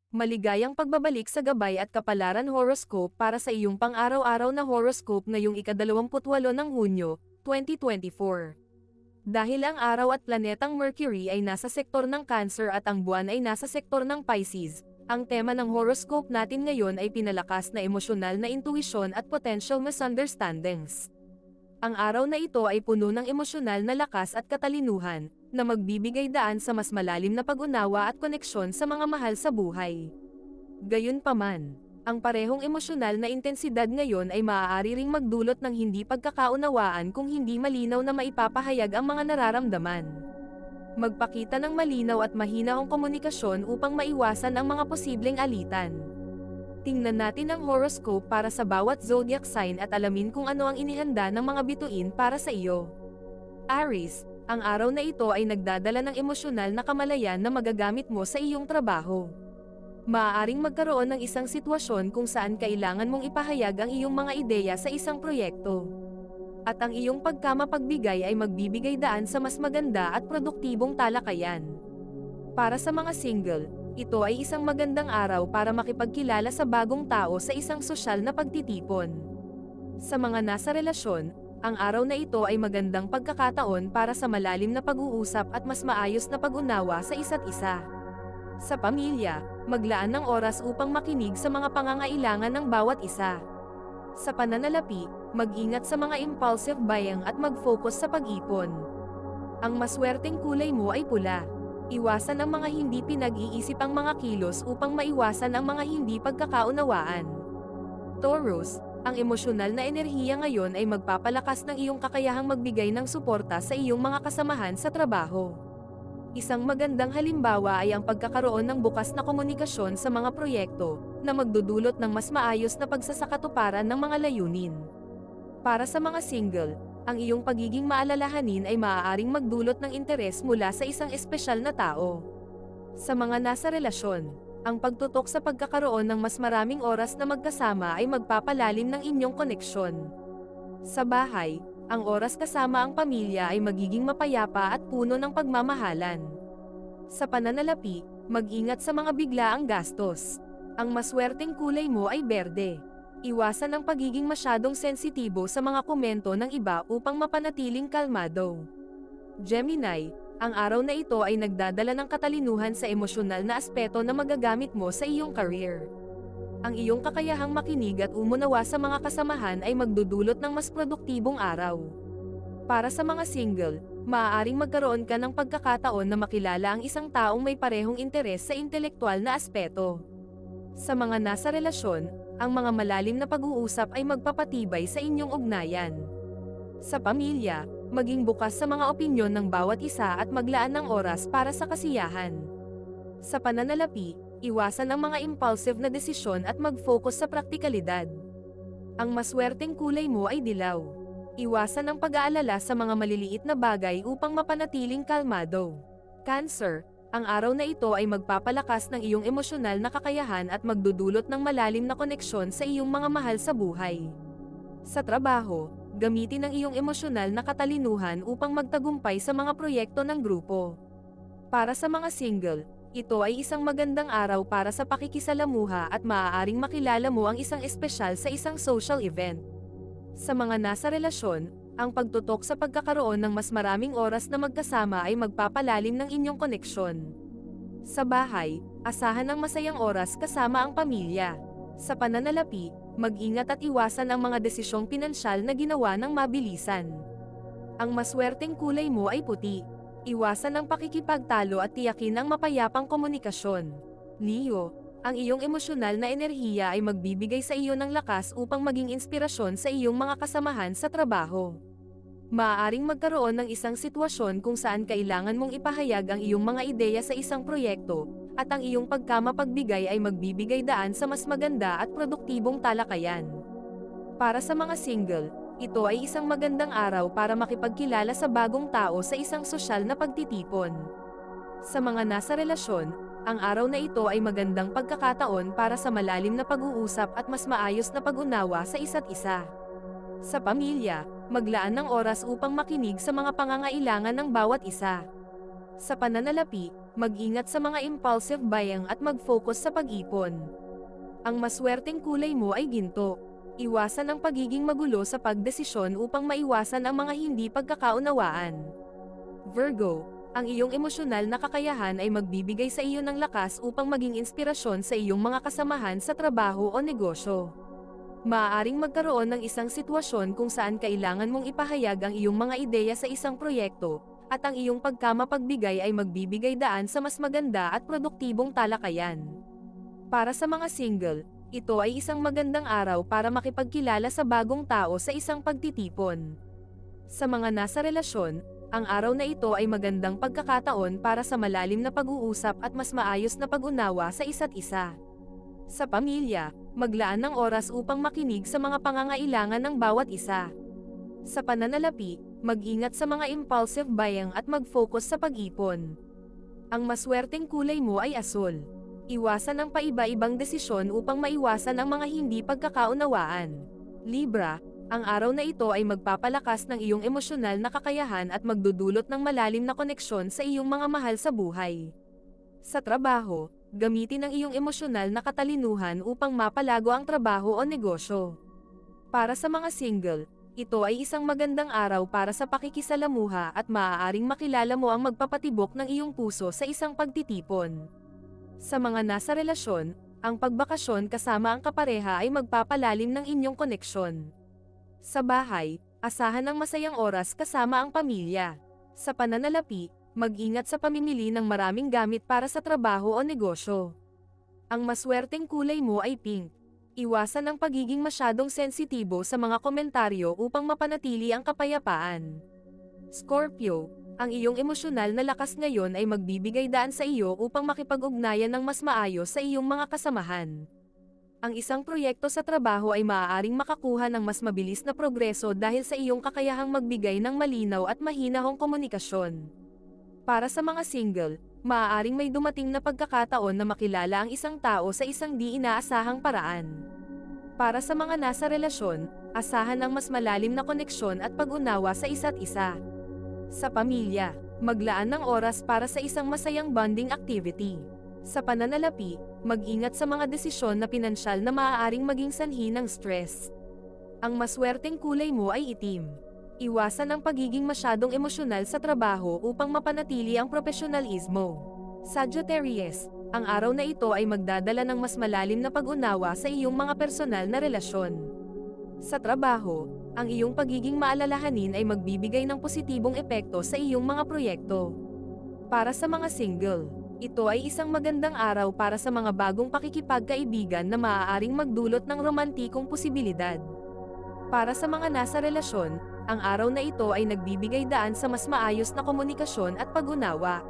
Maligayang pagbabalik sa gabay at kapalaran horoscope para sa iyong pang-araw-araw na horoscope ngayong ika-28 ng Hunyo, 2024. Dahil ang araw at planetang Mercury ay nasa sektor ng Cancer at ang buwan ay nasa sektor ng Pisces, ang tema ng horoscope natin ngayon ay pinalakas na emosyonal na intuisyon at potential misunderstandings. Ang araw na ito ay puno ng emosyonal na lakas at katalinuhan, na magbibigay daan sa mas malalim na pag-unawa at koneksyon sa mga mahal sa buhay. Gayunpaman, ang parehong emosyonal na intensidad ngayon ay maaari ring magdulot ng hindi pagkakaunawaan kung hindi malinaw na maipapahayag ang mga nararamdaman. Magpakita ng malinaw at mahinaong komunikasyon upang maiwasan ang mga posibleng alitan. Tingnan natin ang horoscope para sa bawat zodiac sign at alamin kung ano ang inihanda ng mga bituin para sa iyo. Aries, ang araw na ito ay nagdadala ng emosyonal na kamalayan na magagamit mo sa iyong trabaho. Maaaring magkaroon ng isang sitwasyon kung saan kailangan mong ipahayag ang iyong mga ideya sa isang proyekto. At ang iyong pagkamapagbigay ay magbibigay daan sa mas maganda at produktibong talakayan. Para sa mga single, ito ay isang magandang araw para makipagkilala sa bagong tao sa isang sosyal na pagtitipon. Sa mga nasa relasyon, ang araw na ito ay magandang pagkakataon para sa malalim na pag-uusap at mas maayos na pag-unawa sa isa't isa. Sa pamilya, maglaan ng oras upang makinig sa mga pangangailangan ng bawat isa. Sa pananalapi, mag-ingat sa mga impulsive buying at mag-focus sa pag-ipon. Ang maswerteng kulay mo ay pula. Iwasan ang mga hindi pinag-iisipang mga kilos upang maiwasan ang mga hindi pagkakaunawaan. Taurus, ang emosyonal na enerhiya ngayon ay magpapalakas ng iyong kakayahang magbigay ng suporta sa iyong mga kasamahan sa trabaho. Isang magandang halimbawa ay ang pagkakaroon ng bukas na komunikasyon sa mga proyekto, na magdudulot ng mas maayos na pagsasakatuparan ng mga layunin. Para sa mga single, ang iyong pagiging maalalahanin ay maaaring magdulot ng interes mula sa isang espesyal na tao. Sa mga nasa relasyon, ang pagtutok sa pagkakaroon ng mas maraming oras na magkasama ay magpapalalim ng inyong koneksyon. Sa bahay, ang oras kasama ang pamilya ay magiging mapayapa at puno ng pagmamahalan. Sa pananalapi, mag-ingat sa mga biglaang gastos. Ang maswerteng kulay mo ay berde. Iwasan ang pagiging masyadong sensitibo sa mga komento ng iba upang mapanatiling kalmado. Gemini, ang araw na ito ay nagdadala ng katalinuhan sa emosyonal na aspeto na magagamit mo sa iyong career. Ang iyong kakayahang makinig at umunawa sa mga kasamahan ay magdudulot ng mas produktibong araw. Para sa mga single, maaaring magkaroon ka ng pagkakataon na makilala ang isang taong may parehong interes sa intelektual na aspeto. Sa mga nasa relasyon, ang mga malalim na pag-uusap ay magpapatibay sa inyong ugnayan. Sa pamilya, maging bukas sa mga opinyon ng bawat isa at maglaan ng oras para sa kasiyahan. Sa pananalapi, iwasan ang mga impulsive na desisyon at mag-focus sa praktikalidad. Ang maswerteng kulay mo ay dilaw. Iwasan ang pag-aalala sa mga maliliit na bagay upang mapanatiling kalmado. Cancer, ang araw na ito ay magpapalakas ng iyong emosyonal na kakayahan at magdudulot ng malalim na koneksyon sa iyong mga mahal sa buhay. Sa trabaho, gamitin ang iyong emosyonal na katalinuhan upang magtagumpay sa mga proyekto ng grupo. Para sa mga single, ito ay isang magandang araw para sa pakikisalamuha at maaaring makilala mo ang isang espesyal sa isang social event. Sa mga nasa relasyon, ang pagtutok sa pagkakaroon ng mas maraming oras na magkasama ay magpapalalim ng inyong koneksyon. Sa bahay, asahan ang masayang oras kasama ang pamilya. Sa pananalapi, mag-ingat at iwasan ang mga desisyong pinansyal na ginawa ng mabilisan. Ang maswerteng kulay mo ay puti. Iwasan ang pakikipagtalo at tiyakin ang mapayapang komunikasyon. Leo, ang iyong emosyonal na enerhiya ay magbibigay sa iyo ng lakas upang maging inspirasyon sa iyong mga kasamahan sa trabaho. Maaaring magkaroon ng isang sitwasyon kung saan kailangan mong ipahayag ang iyong mga ideya sa isang proyekto, at ang iyong pagkamapagbigay ay magbibigay daan sa mas maganda at produktibong talakayan. Para sa mga single, ito ay isang magandang araw para makipagkilala sa bagong tao sa isang sosyal na pagtitipon. Sa mga nasa relasyon, ang araw na ito ay magandang pagkakataon para sa malalim na pag-uusap at mas maayos na pag-unawa sa isa't isa. Sa pamilya, maglaan ng oras upang makinig sa mga pangangailangan ng bawat isa. Sa pananalapi, mag-ingat sa mga impulsive buying at mag-focus sa pag-ipon. Ang maswerteng kulay mo ay ginto. Iwasan ang pagiging magulo sa pagdesisyon upang maiwasan ang mga hindi pagkakaunawaan. Virgo, ang iyong emosyonal na kakayahan ay magbibigay sa iyo ng lakas upang maging inspirasyon sa iyong mga kasamahan sa trabaho o negosyo. Maaaring magkaroon ng isang sitwasyon kung saan kailangan mong ipahayag ang iyong mga ideya sa isang proyekto, at ang iyong pagkamapagbigay ay magbibigay daan sa mas maganda at produktibong talakayan. Para sa mga single, ito ay isang magandang araw para makipagkilala sa bagong tao sa isang pagtitipon. Sa mga nasa relasyon, ang araw na ito ay magandang pagkakataon para sa malalim na pag-uusap at mas maayos na pag-unawa sa isa't isa. Sa pamilya, maglaan ng oras upang makinig sa mga pangangailangan ng bawat isa. Sa pananalapi, mag-ingat sa mga impulsive buying at mag-focus sa pag-ipon. Ang maswerteng kulay mo ay asul. Iwasan ang paiba-ibang desisyon upang maiwasan ang mga hindi pagkakaunawaan. Libra, ang araw na ito ay magpapalakas ng iyong emosyonal na kakayahan at magdudulot ng malalim na koneksyon sa iyong mga mahal sa buhay. Sa trabaho, gamitin ang iyong emosyonal na katalinuhan upang mapalago ang trabaho o negosyo. Para sa mga single, ito ay isang magandang araw para sa pakikisalamuha at maaaring makilala mo ang magpapatibok ng iyong puso sa isang pagtitipon. Sa mga nasa relasyon, ang pagbakasyon kasama ang kapareha ay magpapalalim ng inyong koneksyon. Sa bahay, asahan ang masayang oras kasama ang pamilya. Sa pananalapi, mag-ingat sa pamimili ng maraming gamit para sa trabaho o negosyo. Ang maswerteng kulay mo ay pink. Iwasan ang pagiging masyadong sensitibo sa mga komentaryo upang mapanatili ang kapayapaan. Scorpio, ang iyong emosyonal na lakas ngayon ay magbibigay daan sa iyo upang makipag-ugnayan ng mas maayos sa iyong mga kasamahan. Ang isang proyekto sa trabaho ay maaaring makakuha ng mas mabilis na progreso dahil sa iyong kakayahang magbigay ng malinaw at mahinahong komunikasyon. Para sa mga single, maaaring may dumating na pagkakataon na makilala ang isang tao sa isang di inaasahang paraan. Para sa mga nasa relasyon, asahan ang mas malalim na koneksyon at pag-unawa sa isa't isa. Sa pamilya, maglaan ng oras para sa isang masayang bonding activity. Sa pananalapi, mag-ingat sa mga desisyon na pinansyal na maaaring maging sanhi ng stress. Ang maswerteng kulay mo ay itim. Iwasan ang pagiging masyadong emosyonal sa trabaho upang mapanatili ang profesionalismo. Sagittarius, ang araw na ito ay magdadala ng mas malalim na pag-unawa sa iyong mga personal na relasyon. Sa trabaho, ang iyong pagiging maalalahanin ay magbibigay ng positibong epekto sa iyong mga proyekto. Para sa mga single, ito ay isang magandang araw para sa mga bagong pakikipagkaibigan na maaaring magdulot ng romantikong posibilidad. Para sa mga nasa relasyon, ang araw na ito ay nagbibigay daan sa mas maayos na komunikasyon at pag-unawa.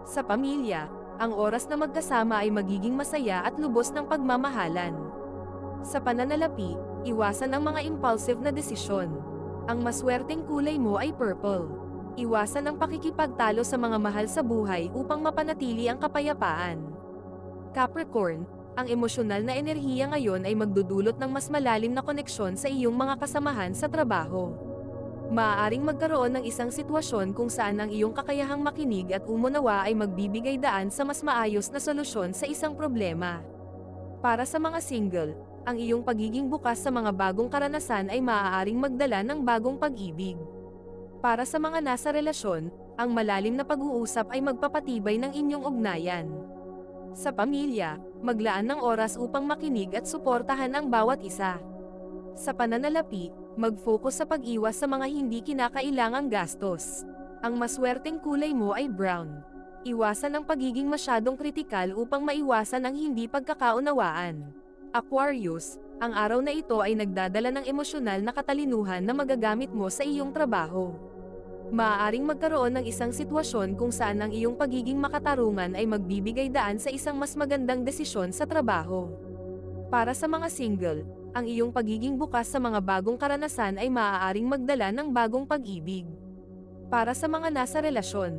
Sa pamilya, ang oras na magkasama ay magiging masaya at lubos ng pagmamahalan. Sa pananalapi, iwasan ang mga impulsive na desisyon. Ang maswerteng kulay mo ay purple. Iwasan ang pakikipagtalo sa mga mahal sa buhay upang mapanatili ang kapayapaan. Capricorn, ang emosyonal na enerhiya ngayon ay magdudulot ng mas malalim na koneksyon sa iyong mga kasamahan sa trabaho. Maaaring magkaroon ng isang sitwasyon kung saan ang iyong kakayahang makinig at umunawa ay magbibigay daan sa mas maayos na solusyon sa isang problema. Para sa mga single, ang iyong pagiging bukas sa mga bagong karanasan ay maaaring magdala ng bagong pag-ibig. Para sa mga nasa relasyon, ang malalim na pag-uusap ay magpapatibay ng inyong ugnayan. Sa pamilya, maglaan ng oras upang makinig at suportahan ang bawat isa. Sa pananalapi, mag-focus sa pag-iwas sa mga hindi kinakailangang gastos. Ang maswerteng kulay mo ay brown. Iwasan ang pagiging masyadong kritikal upang maiwasan ang hindi pagkakaunawaan. Aquarius, ang araw na ito ay nagdadala ng emosyonal na katalinuhan na magagamit mo sa iyong trabaho. Maaaring magkaroon ng isang sitwasyon kung saan ang iyong pagiging makatarungan ay magbibigay daan sa isang mas magandang desisyon sa trabaho. Para sa mga single, ang iyong pagiging bukas sa mga bagong karanasan ay maaaring magdala ng bagong pag-ibig. Para sa mga nasa relasyon,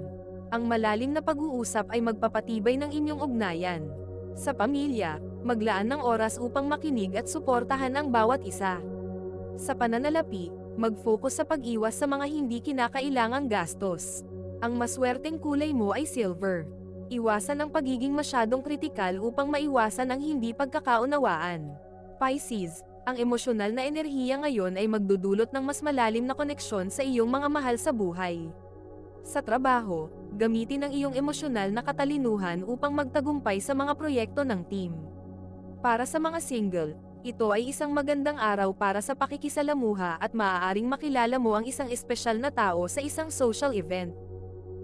ang malalim na pag-uusap ay magpapatibay ng inyong ugnayan. Sa pamilya, maglaan ng oras upang makinig at suportahan ang bawat isa. Sa pananalapi, mag-focus sa pag-iwas sa mga hindi kinakailangang gastos. Ang maswerteng kulay mo ay silver. Iwasan ang pagiging masyadong kritikal upang maiwasan ang hindi pagkakaunawaan. Pisces, ang emosyonal na enerhiya ngayon ay magdudulot ng mas malalim na koneksyon sa iyong mga mahal sa buhay. Sa trabaho, gamitin ang iyong emosyonal na katalinuhan upang magtagumpay sa mga proyekto ng team. Para sa mga single, ito ay isang magandang araw para sa pakikisalamuha at maaaring makilala mo ang isang espesyal na tao sa isang social event.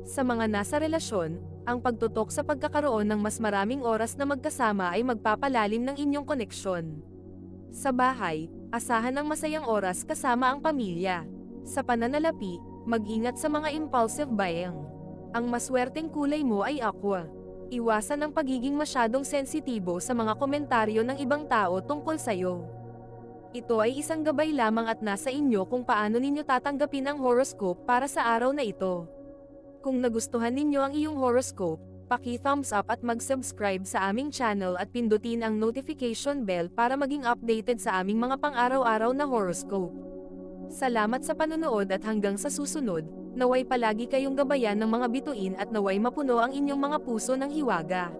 Sa mga nasa relasyon, ang pagtutok sa pagkakaroon ng mas maraming oras na magkasama ay magpapalalim ng inyong koneksyon. Sa bahay, asahan ang masayang oras kasama ang pamilya. Sa pananalapi, mag-ingat sa mga impulsive buying. Ang maswerteng kulay mo ay aqua. Iwasan ang pagiging masyadong sensitibo sa mga komentaryo ng ibang tao tungkol sa'yo. Ito ay isang gabay lamang at nasa inyo kung paano ninyo tatanggapin ang horoscope para sa araw na ito. Kung nagustuhan ninyo ang iyong horoscope, paki-thumbs up at mag-subscribe sa aming channel at pindutin ang notification bell para maging updated sa aming mga pang-araw-araw na horoscope. Salamat sa panonood at hanggang sa susunod, naway palagi kayong gabayan ng mga bituin at naway mapuno ang inyong mga puso ng hiwaga.